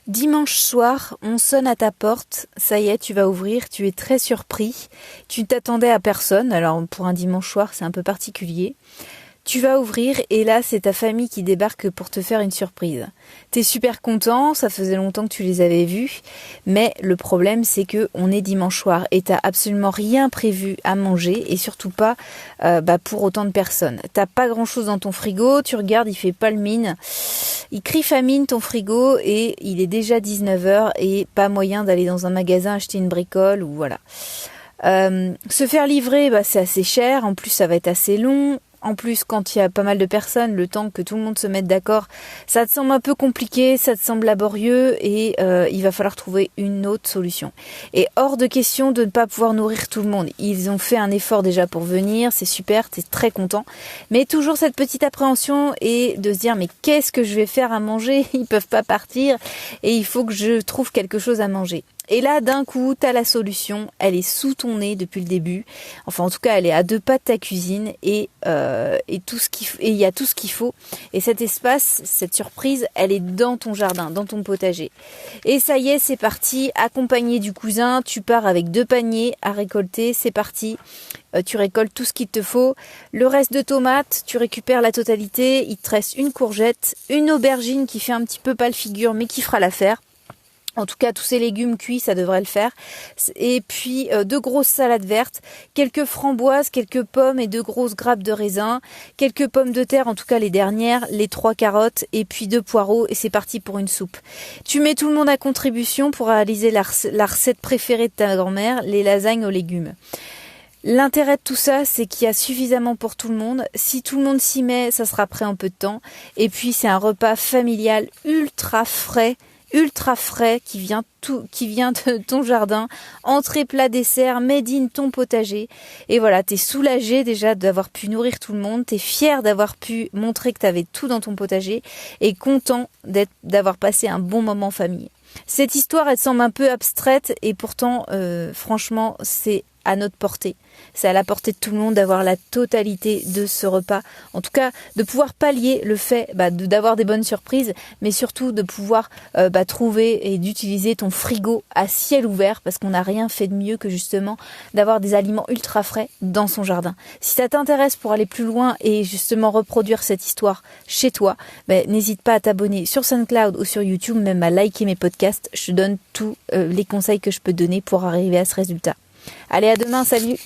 Dimanche soir, on sonne à ta porte, ça y est, tu vas ouvrir, tu es très surpris, tu t'attendais à personne, alors pour un dimanche soir c'est un peu particulier. Tu vas ouvrir et là c'est ta famille qui débarque pour te faire une surprise. T'es super content, ça faisait longtemps que tu les avais vus, mais le problème c'est que on est dimanche soir et t'as absolument rien prévu à manger et surtout pas pour autant de personnes. T'as pas grand chose dans ton frigo, tu regardes, il fait pas le mine, il crie famine ton frigo et il est déjà 19h et pas moyen d'aller dans un magasin acheter une bricole ou voilà. Se faire livrer, c'est assez cher, en plus ça va être assez long. En plus, quand il y a pas mal de personnes, le temps que tout le monde se mette d'accord, ça te semble un peu compliqué, ça te semble laborieux et il va falloir trouver une autre solution. Et hors de question de ne pas pouvoir nourrir tout le monde. Ils ont fait un effort déjà pour venir, c'est super, t'es très content. Mais toujours cette petite appréhension et de se dire mais qu'est-ce que je vais faire à manger ? Ils peuvent pas partir et il faut que je trouve quelque chose à manger. Et là, d'un coup, t'as la solution, elle est sous ton nez depuis le début. Enfin, en tout cas, elle est à 2 pas de ta cuisine et il y a tout ce qu'il faut. Et cet espace, cette surprise, elle est dans ton jardin, dans ton potager. Et ça y est, c'est parti. Accompagné du cousin, tu pars avec 2 paniers à récolter. C'est parti. Tu récoltes tout ce qu'il te faut. Le reste de tomates, tu récupères la totalité. Il te reste une courgette, une aubergine qui fait un petit peu pâle figure, mais qui fera l'affaire. En tout cas, tous ces légumes cuits, ça devrait le faire. Et puis, 2 grosses salades vertes, quelques framboises, quelques pommes et 2 grosses grappes de raisin, quelques pommes de terre, en tout cas les dernières, les 3 carottes et puis 2 poireaux et c'est parti pour une soupe. Tu mets tout le monde à contribution pour réaliser la recette préférée de ta grand-mère, les lasagnes aux légumes. L'intérêt de tout ça, c'est qu'il y a suffisamment pour tout le monde. Si tout le monde s'y met, ça sera prêt en peu de temps. Et puis, c'est un repas familial ultra frais qui vient de ton jardin, entrée, plat, dessert, made in ton potager. Et voilà, t'es soulagé déjà d'avoir pu nourrir tout le monde, t'es fier d'avoir pu montrer que t'avais tout dans ton potager et content d'avoir passé un bon moment en famille. Cette histoire, elle semble un peu abstraite et pourtant, franchement, c'est à notre portée. C'est à la portée de tout le monde d'avoir la totalité de ce repas. En tout cas, de pouvoir pallier le fait d'avoir des bonnes surprises, mais surtout de pouvoir trouver et d'utiliser ton frigo à ciel ouvert parce qu'on n'a rien fait de mieux que justement d'avoir des aliments ultra frais dans son jardin. Si ça t'intéresse pour aller plus loin et justement reproduire cette histoire chez toi, n'hésite pas à t'abonner sur SoundCloud ou sur YouTube, même à liker mes podcasts. Je te donne tous les conseils que je peux donner pour arriver à ce résultat. Allez, à demain, salut!